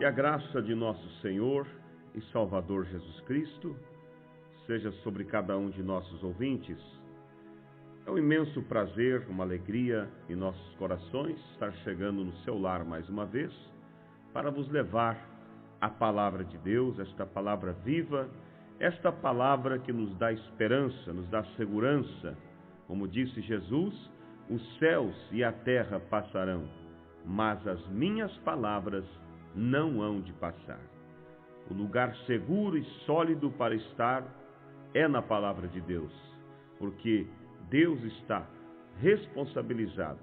a graça de nosso Senhor e Salvador Jesus Cristo seja sobre cada um de nossos ouvintes. É um imenso prazer, uma alegria em nossos corações estar chegando no seu lar mais uma vez para vos levar a palavra de Deus, esta palavra viva, esta palavra que nos dá esperança, nos dá segurança. Como disse Jesus, os céus e a terra passarão, mas as minhas palavras não hão de passar. O lugar seguro e sólido para estar é na palavra de Deus, porque Deus está responsabilizado,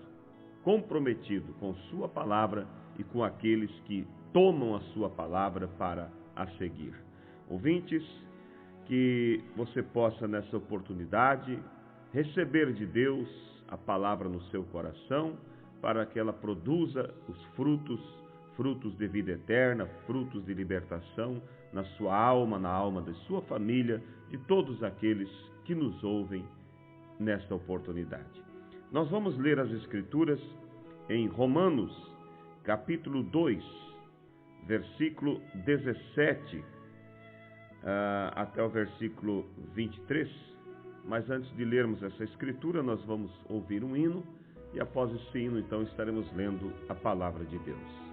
comprometido com sua palavra e com aqueles que tomam a sua palavra para a seguir. Ouvintes, que você possa nessa oportunidade receber de Deus a palavra no seu coração, para que ela produza os frutos de vida eterna, frutos de libertação na sua alma, na alma de sua família, de todos aqueles que nos ouvem nesta oportunidade. Nós vamos ler as Escrituras em Romanos, capítulo 2, versículo 17, até o versículo 23. Mas antes de lermos essa Escritura, nós vamos ouvir um hino, e após esse hino, então, estaremos lendo a palavra de Deus.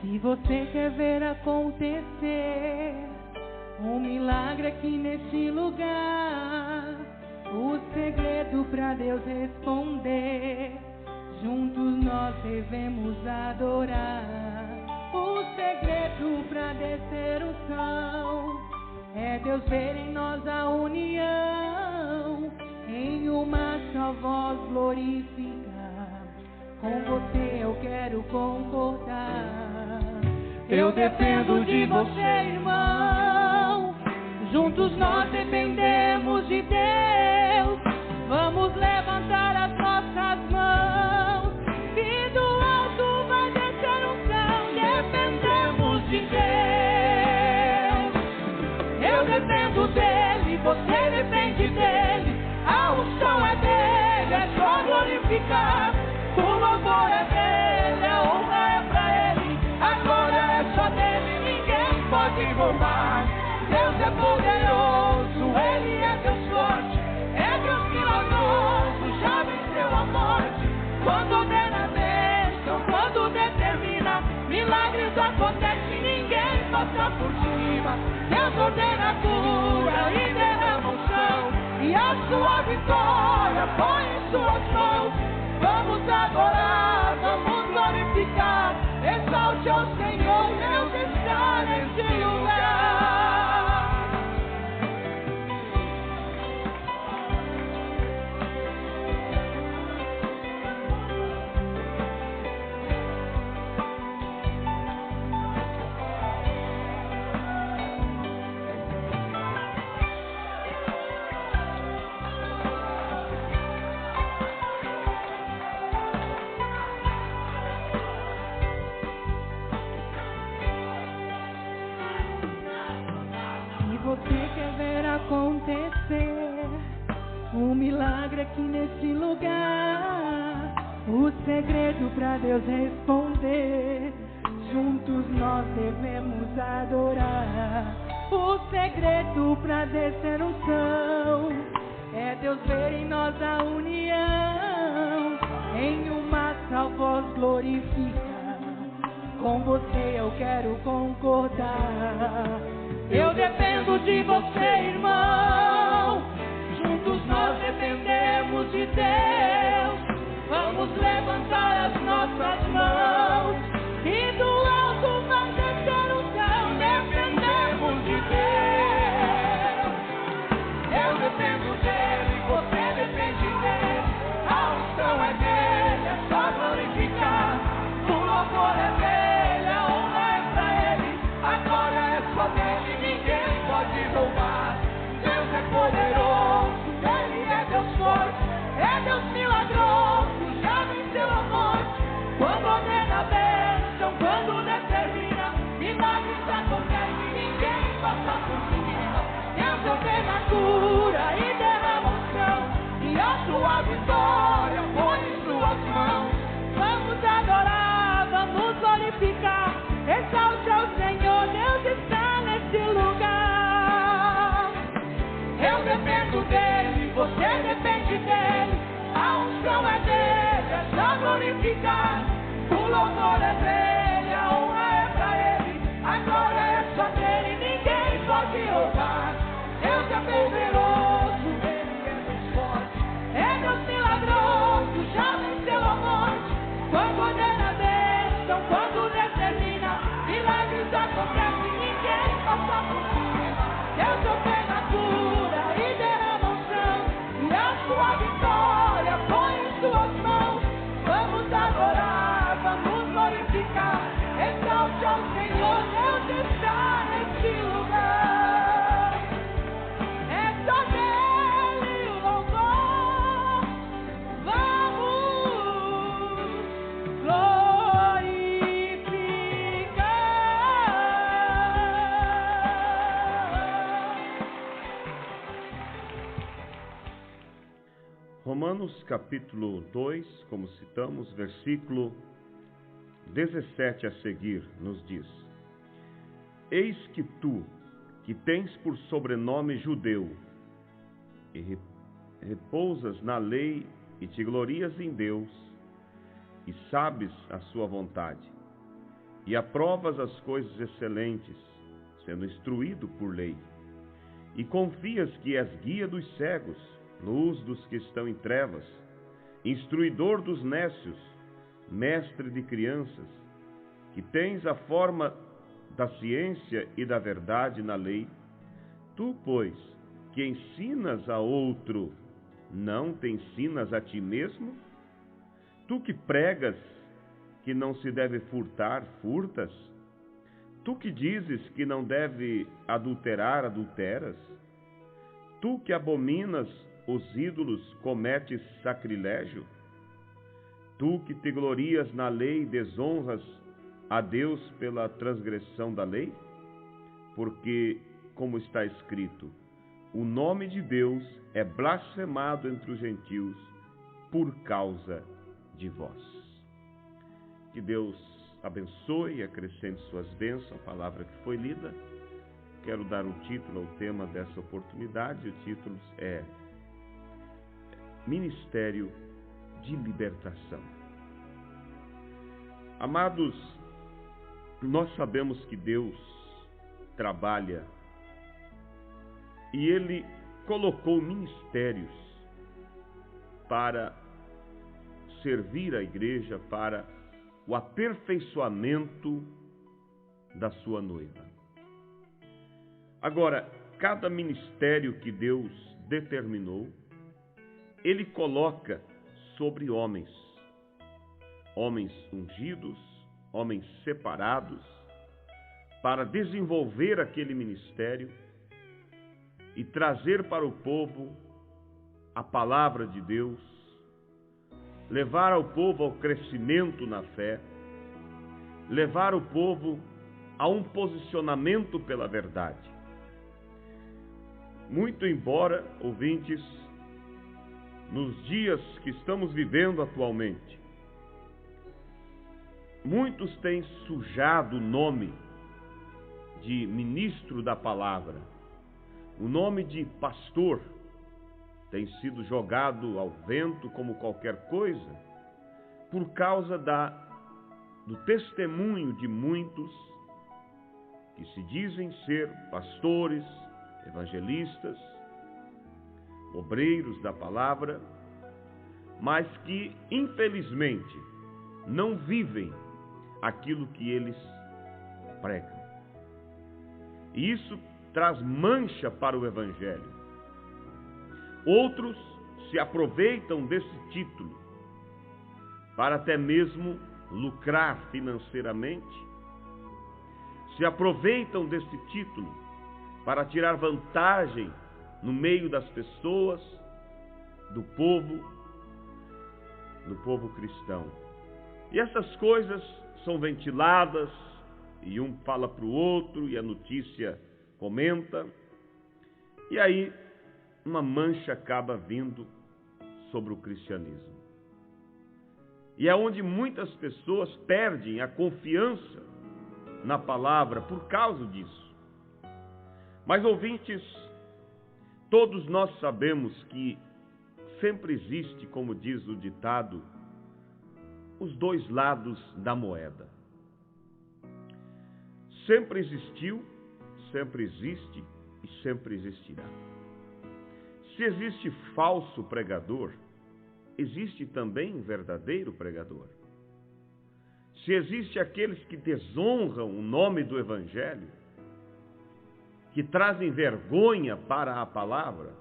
Se você quer ver acontecer um milagre aqui nesse lugar, o segredo para Deus responder, juntos nós devemos adorar. O segredo para descer o céu é Deus ver em nós a união, em uma só voz glorificar. Com você eu quero concordar. Eu dependo de você, irmão. Juntos nós dependemos de Deus. Vamos levantar as nossas mãos e do alto vai descer um céu. Dependemos de Deus. Eu dependo dele, você depende dele. A unção é dele, é só glorificar. O louvor é dele, a honra é pra ele. A glória é só dele, ninguém pode roubar. Deus é poderoso, ele é Deus forte, é Deus milagroso, já venceu a morte. Quando ordena a bênção, quando determina, milagres acontecem, ninguém passa por cima. Deus ordena a cura e derrama unção, e a sua vitória põe em suas mãos. Vamos adorar, vamos glorificar, exalte ao Senhor, Deus está nesse lugar. Você quer ver acontecer um milagre aqui nesse lugar, o segredo para Deus responder, juntos nós devemos adorar. O segredo para descer unção é Deus ver em nós a união, em uma só voz glorificar. Com você eu quero concordar. Eu dependo de você, irmão. Juntos nós dependemos de Deus. Vamos levantar as nossas mãos e do alto vai descer o céu. Dependemos de Deus. Eu dependo dele, você depende dele. A unção é dele, é só glorificar. O louvor é dele. dependo dele, você depende dele. A unção é dele, é só glorificar. O louvor é dele, a honra é pra ele. A glória é só dele, ninguém pode roubar. Deus é poderoso, ele é Deus forte. É Deus milagroso, já venceu a morte. Quando ordena a bênção, quando determina, milagres acontecem, ninguém passa por cima. Deus opera a cura e derrama o sangue, e a sua vitória põe em suas mãos. Vamos adorar, vamos glorificar, exalte ao Senhor, Deus está nesse lugar. É só dele o louvor, vamos glorificar. Romanos capítulo 2, como citamos, versículo 17 a seguir, nos diz: Eis que tu, que tens por sobrenome judeu, e repousas na lei e te glorias em Deus, e sabes a sua vontade, e aprovas as coisas excelentes, sendo instruído por lei, e confias que és guia dos cegos, luz dos que estão em trevas, instruidor dos nécios, mestre de crianças, que tens a forma da ciência e da verdade na lei, tu, pois, que ensinas a outro, não te ensinas a ti mesmo? Tu que pregas que não se deve furtar, furtas? Tu que dizes que não deve adulterar, adulteras? Tu que abominas os ídolos, cometes sacrilégio? Tu que te glorias na lei, desonras a Deus pela transgressão da lei? Porque, como está escrito, o nome de Deus é blasfemado entre os gentios por causa de vós. Que Deus abençoe e acrescente suas bênçãos, a palavra que foi lida. Quero dar um título ao tema dessa oportunidade. O título é Ministério de Libertação. Amados, nós sabemos que Deus trabalha e Ele colocou ministérios para servir a igreja, para o aperfeiçoamento da sua noiva. Agora, cada ministério que Deus determinou, Ele coloca sobre homens, homens ungidos, homens separados, para desenvolver aquele ministério e trazer para o povo a palavra de Deus, levar ao povo ao crescimento na fé, levar o povo a um posicionamento pela verdade. Muito embora, ouvintes, nos dias que estamos vivendo atualmente, muitos têm sujado o nome de ministro da palavra, o nome de pastor tem sido jogado ao vento como qualquer coisa, por causa do testemunho de muitos que se dizem ser pastores, evangelistas, obreiros da palavra, mas que, infelizmente, não vivem aquilo que eles pregam. E isso traz mancha para o evangelho. Outros se aproveitam desse título para até mesmo lucrar financeiramente, se aproveitam desse título para tirar vantagem no meio das pessoas, do povo cristão. E essas coisas são ventiladas, e um fala para o outro, e a notícia comenta, e aí uma mancha acaba vindo sobre o cristianismo. E é onde muitas pessoas perdem a confiança na palavra por causa disso. Mas, ouvintes, Todos nós sabemos que sempre existe, como diz o ditado, os dois lados da moeda. Sempre existiu, sempre existe e sempre existirá. Se existe falso pregador, existe também verdadeiro pregador. Se existe aqueles que desonram o nome do Evangelho, que trazem vergonha para a palavra,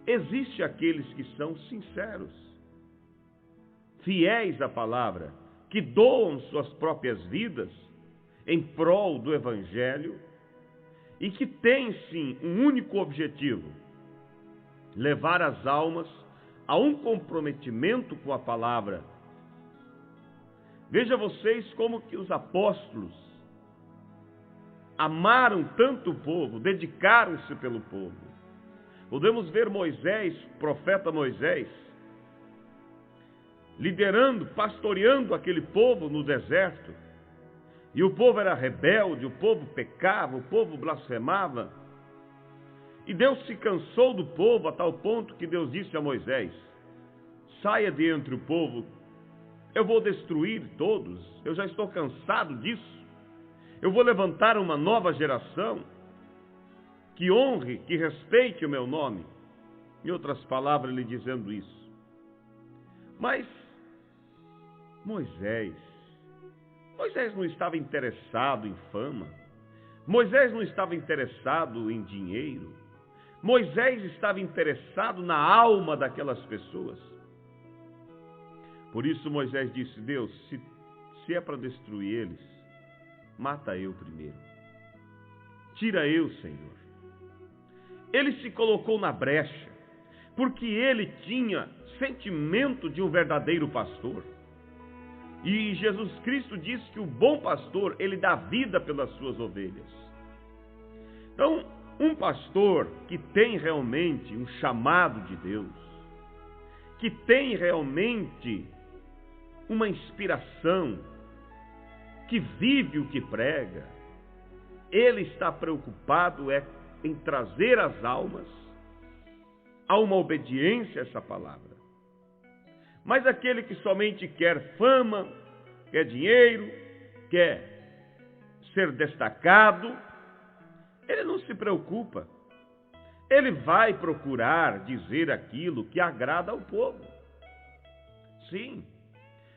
existe aqueles que são sinceros, fiéis à palavra, que doam suas próprias vidas em prol do Evangelho e que têm, sim, um único objetivo: levar as almas a um comprometimento com a palavra. Veja vocês como que os apóstolos amaram tanto o povo, dedicaram-se pelo povo. Podemos ver Moisés, profeta Moisés, liderando, pastoreando aquele povo no deserto. E o povo era rebelde, o povo pecava, o povo blasfemava. E Deus se cansou do povo a tal ponto que Deus disse a Moisés: saia de entre o povo, eu vou destruir todos, eu já estou cansado disso. Eu vou levantar uma nova geração que honre, que respeite o meu nome. Em outras palavras, ele dizendo isso. Mas Moisés não estava interessado em fama. Moisés não estava interessado em dinheiro. Moisés estava interessado na alma daquelas pessoas. Por isso Moisés disse: Deus, se é para destruir eles, mata eu primeiro. Tira eu, Senhor. Ele se colocou na brecha, porque ele tinha sentimento de um verdadeiro pastor. E Jesus Cristo disse que o bom pastor, ele dá vida pelas suas ovelhas. Então, um pastor que tem realmente um chamado de Deus, que tem realmente uma inspiração, que vive o que prega, ele está preocupado em trazer as almas a uma obediência a essa palavra. Mas aquele que somente quer fama, quer dinheiro, quer ser destacado, ele não se preocupa. Ele vai procurar dizer aquilo que agrada ao povo. Sim,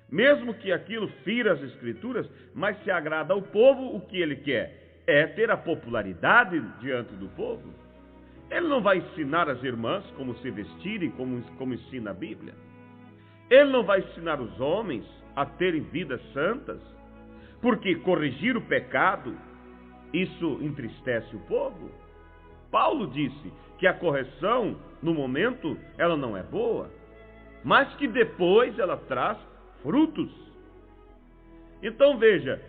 mesmo que aquilo fira as Escrituras, mas se agrada ao povo, o que ele quer? É ter a popularidade diante do povo. Ele não vai ensinar as irmãs como se vestirem, como ensina a Bíblia. Ele não vai ensinar os homens a terem vidas santas, porque corrigir o pecado, isso entristece o povo. Paulo disse que a correção, no momento, ela não é boa, mas que depois ela traz frutos. Então veja,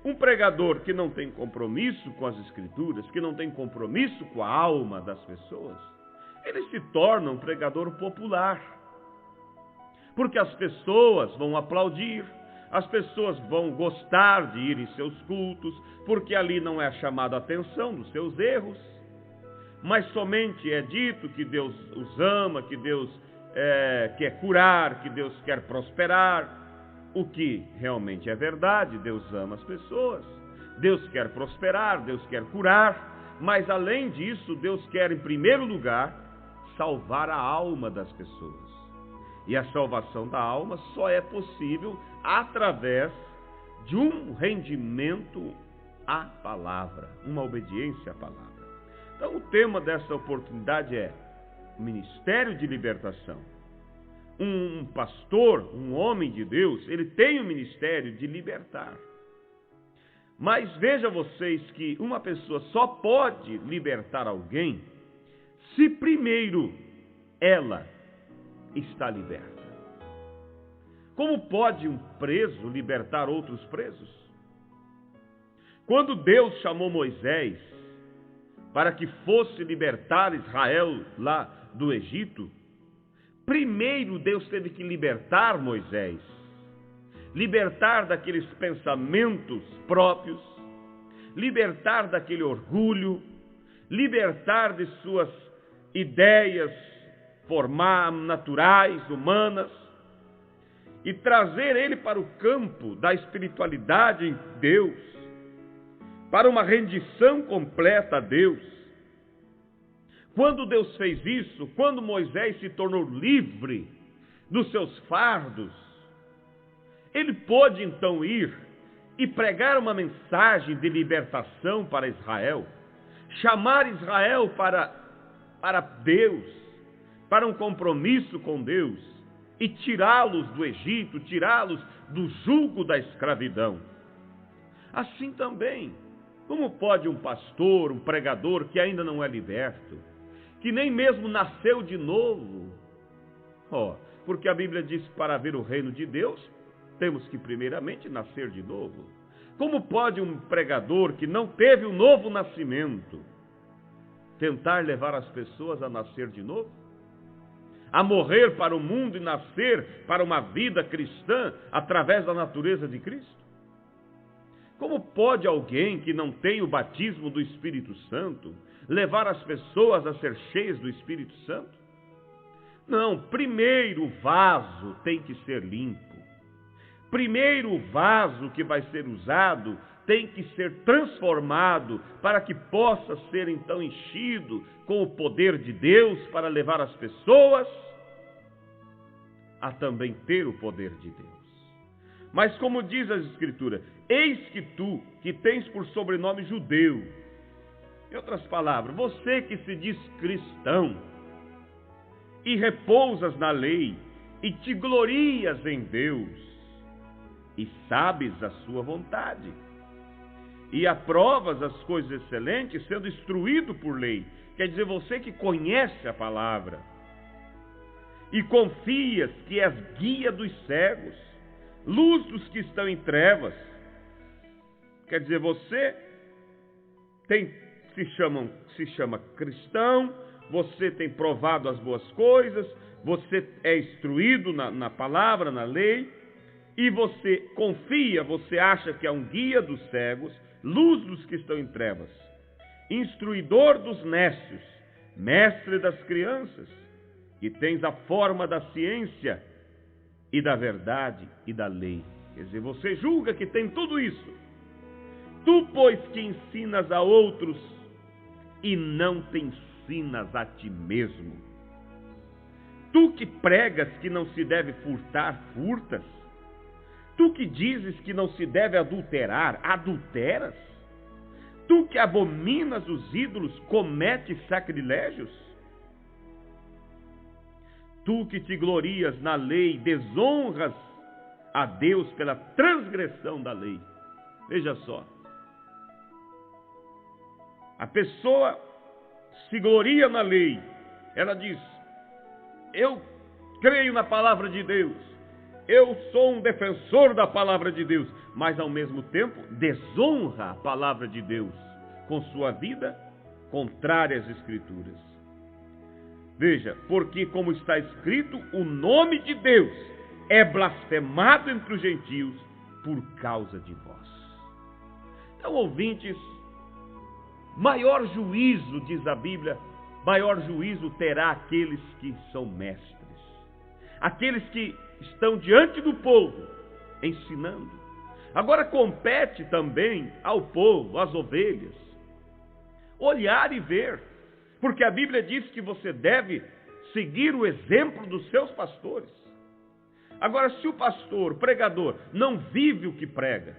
um pregador que não tem compromisso com as Escrituras, que não tem compromisso com a alma das pessoas, ele se torna um pregador popular. Porque as pessoas vão aplaudir, as pessoas vão gostar de ir em seus cultos, porque ali não é chamada a atenção dos seus erros, mas somente é dito que Deus os ama, que Deus quer curar, que Deus quer prosperar, o que realmente é verdade. Deus ama as pessoas, Deus quer prosperar, Deus quer curar, mas além disso, Deus quer em primeiro lugar salvar a alma das pessoas. E a salvação da alma só é possível através de um rendimento à palavra, uma obediência à palavra. Então o tema dessa oportunidade é o ministério de libertação. Um pastor, um homem de Deus, ele tem o ministério de libertar. Mas veja vocês que uma pessoa só pode libertar alguém se primeiro ela está liberta. Como pode um preso libertar outros presos? Quando Deus chamou Moisés para que fosse libertar Israel lá do Egito, primeiro Deus teve que libertar Moisés, libertar daqueles pensamentos próprios, libertar daquele orgulho, libertar de suas ideias naturais, humanas, e trazer ele para o campo da espiritualidade em Deus, para uma rendição completa a Deus. Quando Deus fez isso, quando Moisés se tornou livre dos seus fardos, ele pôde então ir e pregar uma mensagem de libertação para Israel, chamar Israel para Deus, para um compromisso com Deus, e tirá-los do Egito, tirá-los do jugo da escravidão. Assim também, como pode um pastor, um pregador que ainda não é liberto, que nem mesmo nasceu de novo, porque a Bíblia diz que para ver o reino de Deus, temos que primeiramente nascer de novo. Como pode um pregador que não teve o novo nascimento tentar levar as pessoas a nascer de novo? A morrer para o mundo e nascer para uma vida cristã através da natureza de Cristo? Como pode alguém que não tem o batismo do Espírito Santo levar as pessoas a ser cheias do Espírito Santo? Não, primeiro o vaso tem que ser limpo. Primeiro o vaso que vai ser usado tem que ser transformado para que possa ser então enchido com o poder de Deus para levar as pessoas a também ter o poder de Deus. Mas como diz a Escritura, eis que tu, que tens por sobrenome judeu, em outras palavras, você que se diz cristão, e repousas na lei, e te glorias em Deus, e sabes a sua vontade, e aprovas as coisas excelentes, sendo instruído por lei. Quer dizer, você que conhece a palavra, e confias que és guia dos cegos, luz dos que estão em trevas. Quer dizer, você se chama cristão, você tem provado as boas coisas, você é instruído na palavra, na lei, e você confia, você acha que é um guia dos cegos, luz dos que estão em trevas, instruidor dos nécios, mestre das crianças, que tens a forma da ciência e da verdade e da lei. Quer dizer, você julga que tem tudo isso. Tu, pois, que ensinas a outros e não te ensinas a ti mesmo. Tu que pregas que não se deve furtar, furtas. Tu que dizes que não se deve adulterar, adulteras? Tu que abominas os ídolos, cometes sacrilégios? Tu que te glorias na lei, desonras a Deus pela transgressão da lei. Veja só. A pessoa se gloria na lei. Ela diz, eu creio na palavra de Deus. Eu sou um defensor da palavra de Deus. Mas ao mesmo tempo desonra a palavra de Deus com sua vida contrária às Escrituras. Veja, porque como está escrito, o nome de Deus é blasfemado entre os gentios por causa de vós. Então, ouvintes, maior juízo, diz a Bíblia, maior juízo terá aqueles que são mestres. Aqueles que estão diante do povo, ensinando. Agora compete também ao povo, às ovelhas, olhar e ver. Porque a Bíblia diz que você deve seguir o exemplo dos seus pastores. Agora, se o pastor, o pregador, não vive o que prega,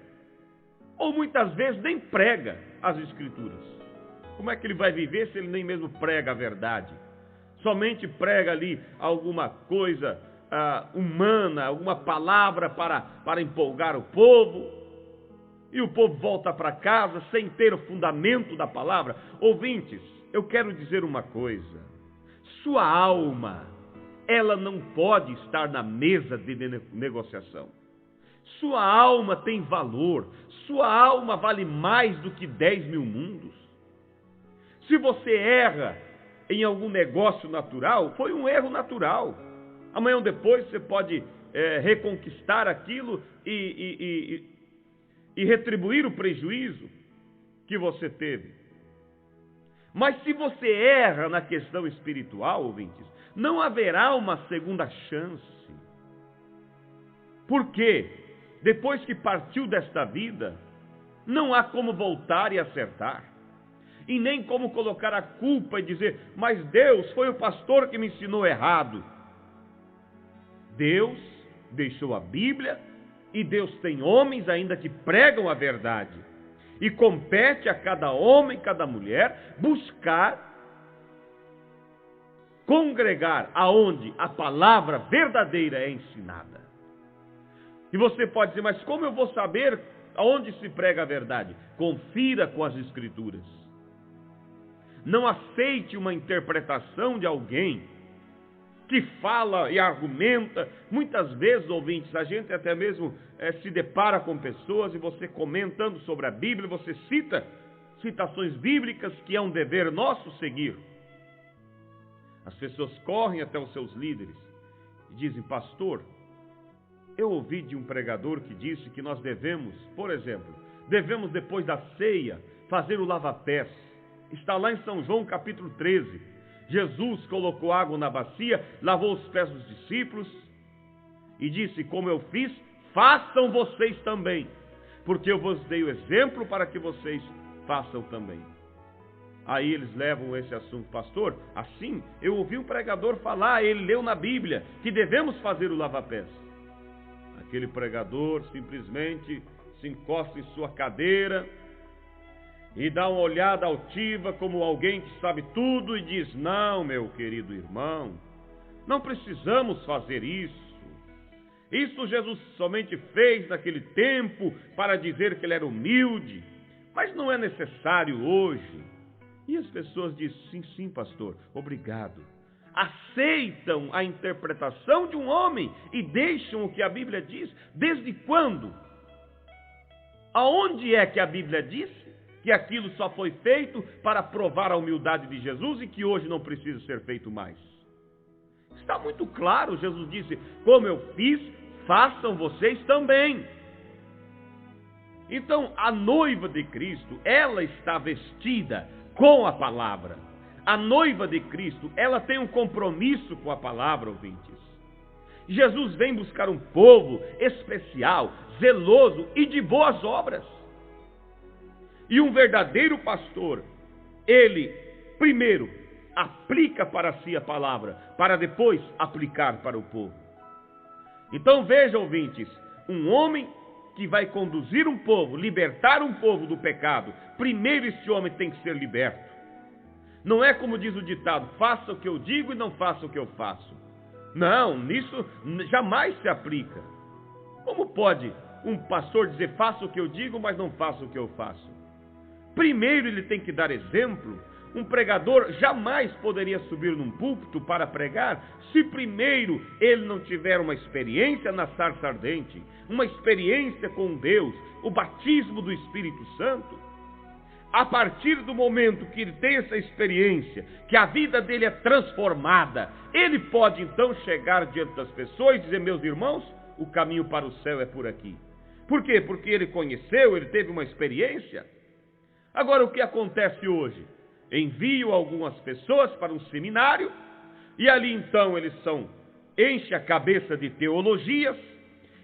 ou muitas vezes nem prega as Escrituras, como é que ele vai viver se ele nem mesmo prega a verdade? Somente prega ali alguma coisa humana, alguma palavra para empolgar o povo, e o povo volta para casa sem ter o fundamento da palavra. Ouvintes, eu quero dizer uma coisa, sua alma, ela não pode estar na mesa de negociação. Sua alma tem valor, sua alma vale mais do que 10 mil mundos. Se você erra em algum negócio natural, foi um erro natural. Amanhã ou depois você pode reconquistar aquilo e retribuir o prejuízo que você teve. Mas se você erra na questão espiritual, ouvintes, não haverá uma segunda chance. Porque depois que partiu desta vida, não há como voltar e acertar. E nem como colocar a culpa e dizer, mas Deus foi o pastor que me ensinou errado. Deus deixou a Bíblia e Deus tem homens ainda que pregam a verdade. E compete a cada homem, cada mulher, buscar congregar aonde a palavra verdadeira é ensinada. E você pode dizer, mas como eu vou saber aonde se prega a verdade? Confira com as Escrituras. Não aceite uma interpretação de alguém que fala e argumenta. Muitas vezes, ouvintes, a gente até mesmo se depara com pessoas e você comentando sobre a Bíblia, você cita citações bíblicas que é um dever nosso seguir. As pessoas correm até os seus líderes e dizem, pastor, eu ouvi de um pregador que disse que nós devemos, por exemplo, devemos depois da ceia fazer o lava-pés. Está lá em São João capítulo 13. Jesus colocou água na bacia, lavou os pés dos discípulos e disse, como eu fiz, façam vocês também, porque eu vos dei o exemplo para que vocês façam também. Aí eles levam esse assunto, pastor, assim, eu ouvi um pregador falar, ele leu na Bíblia, que devemos fazer o lava-pés. Aquele pregador simplesmente se encosta em sua cadeira e dá uma olhada altiva como alguém que sabe tudo e diz, não, meu querido irmão, não precisamos fazer isso. Isso Jesus somente fez naquele tempo para dizer que ele era humilde, mas não é necessário hoje. E as pessoas dizem, sim, sim, pastor, obrigado. Aceitam a interpretação de um homem e deixam o que a Bíblia diz. Desde quando? Aonde é que a Bíblia diz que aquilo só foi feito para provar a humildade de Jesus e que hoje não precisa ser feito mais? Está muito claro, Jesus disse, como eu fiz, façam vocês também. Então, a noiva de Cristo, ela está vestida com a palavra. A noiva de Cristo, ela tem um compromisso com a palavra, ouvintes. Jesus vem buscar um povo especial, zeloso e de boas obras. E um verdadeiro pastor, ele, primeiro, aplica para si a palavra, para depois aplicar para o povo. Então veja, ouvintes, um homem que vai conduzir um povo, libertar um povo do pecado, primeiro esse homem tem que ser liberto. Não é como diz o ditado, faça o que eu digo e não faça o que eu faço. Não, nisso jamais se aplica. Como pode um pastor dizer, faça o que eu digo, mas não faça o que eu faço? Primeiro ele tem que dar exemplo. Um pregador jamais poderia subir num púlpito para pregar se primeiro ele não tiver uma experiência na sarça ardente, uma experiência com Deus, o batismo do Espírito Santo. A partir do momento que ele tem essa experiência, que a vida dele é transformada, ele pode então chegar diante das pessoas e dizer, meus irmãos, o caminho para o céu é por aqui. Por quê? Porque ele conheceu, ele teve uma experiência. Agora, o que acontece hoje? Envio algumas pessoas para um seminário, e ali então eles enchem a cabeça de teologias,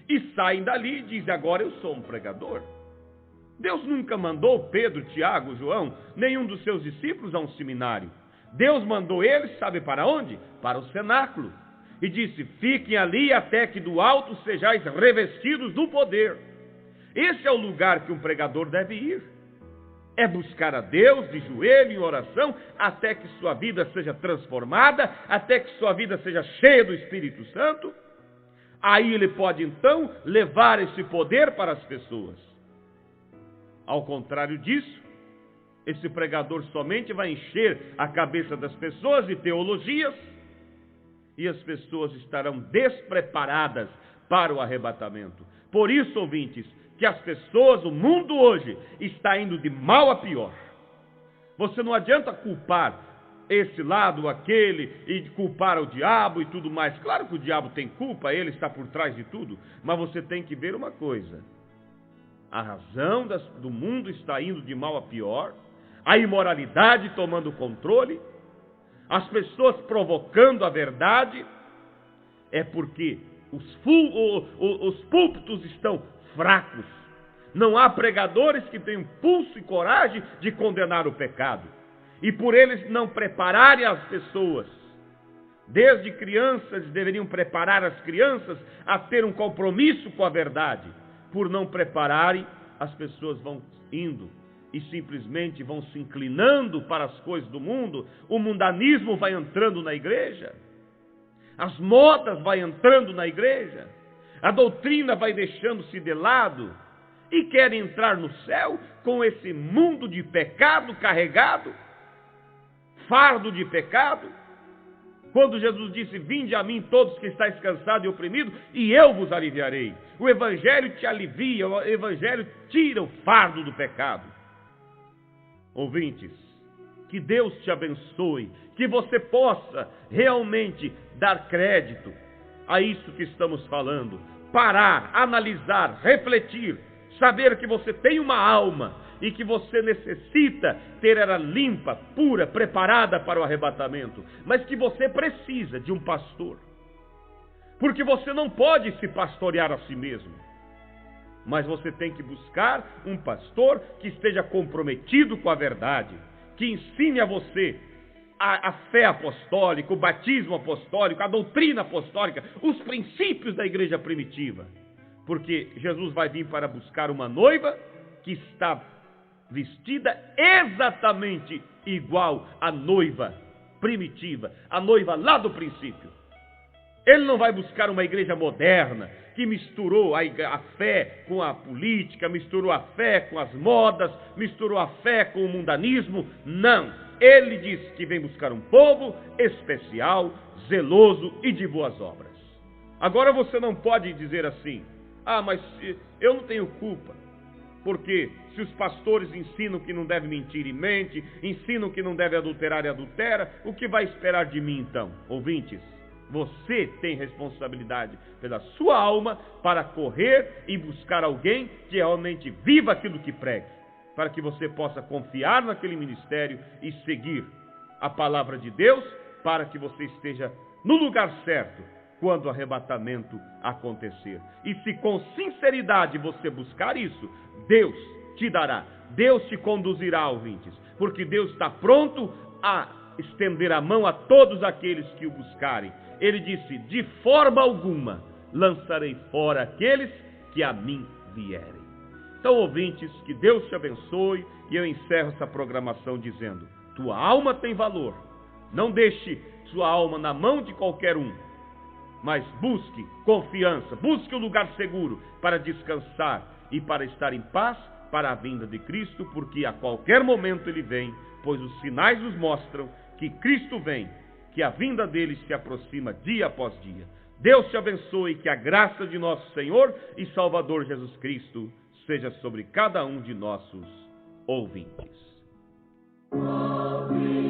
e saem dali e dizem, agora eu sou um pregador. Deus nunca mandou Pedro, Tiago, João, nenhum dos seus discípulos a um seminário. Deus mandou eles, sabe para onde? Para o cenáculo. E disse, fiquem ali até que do alto sejais revestidos do poder. Esse é o lugar que um pregador deve ir. É buscar a Deus de joelho em oração, até que sua vida seja transformada, até que sua vida seja cheia do Espírito Santo. Aí ele pode então levar esse poder para as pessoas. Ao contrário disso, esse pregador somente vai encher a cabeça das pessoas de teologias e as pessoas estarão despreparadas para o arrebatamento. Por isso, ouvintes, que as pessoas, o mundo hoje, está indo de mal a pior. Você não adianta culpar esse lado, aquele, e culpar o diabo e tudo mais. Claro que o diabo tem culpa, ele está por trás de tudo, mas você tem que ver uma coisa. A razão do mundo está indo de mal a pior, a imoralidade tomando controle, as pessoas provocando a verdade, é porque os púlpitos estão fracos. Não há pregadores que tenham pulso e coragem de condenar o pecado. E por eles não prepararem as pessoas, desde crianças deveriam preparar as crianças a ter um compromisso com a verdade. Por não prepararem, as pessoas vão indo e simplesmente vão se inclinando para as coisas do mundo. O mundanismo vai entrando na igreja, as modas vai entrando na igreja, a doutrina vai deixando-se de lado, e querem entrar no céu com esse mundo de pecado carregado, fardo de pecado. Quando Jesus disse: vinde a mim todos que estáis cansados e oprimidos, e eu vos aliviarei. O Evangelho te alivia, o Evangelho tira o fardo do pecado. Ouvintes, que Deus te abençoe, que você possa realmente dar crédito a isso que estamos falando, parar, analisar, refletir, saber que você tem uma alma e que você necessita ter ela limpa, pura, preparada para o arrebatamento, mas que você precisa de um pastor, porque você não pode se pastorear a si mesmo, mas você tem que buscar um pastor que esteja comprometido com a verdade, que ensine a você a fé apostólica, o batismo apostólico, a doutrina apostólica, os princípios da igreja primitiva, porque Jesus vai vir para buscar uma noiva que está vestida exatamente igual à noiva primitiva, a noiva lá do princípio. Ele não vai buscar uma igreja moderna que misturou a fé com a política, misturou a fé com as modas, misturou a fé com o mundanismo. Não, ele diz que vem buscar um povo especial, zeloso e de boas obras. Agora você não pode dizer assim: ah, mas eu não tenho culpa, porque se os pastores ensinam que não deve mentir e mente, ensinam que não deve adulterar e adultera, o que vai esperar de mim então? Ouvintes, você tem responsabilidade pela sua alma para correr e buscar alguém que realmente viva aquilo que pregue, para que você possa confiar naquele ministério e seguir a palavra de Deus, para que você esteja no lugar certo quando o arrebatamento acontecer. E se com sinceridade você buscar isso, Deus te dará, Deus te conduzirá, ouvintes, porque Deus está pronto a estender a mão a todos aqueles que o buscarem. Ele disse: de forma alguma lançarei fora aqueles que a mim vierem. Então, ouvintes, que Deus te abençoe, e eu encerro essa programação dizendo: tua alma tem valor, não deixe sua alma na mão de qualquer um, mas busque confiança, busque um lugar seguro para descansar e para estar em paz para a vinda de Cristo, porque a qualquer momento Ele vem, pois os sinais nos mostram que Cristo vem, que a vinda dele se aproxima dia após dia. Deus te abençoe, que a graça de nosso Senhor e Salvador Jesus Cristo seja sobre cada um de nossos ouvintes. Amém.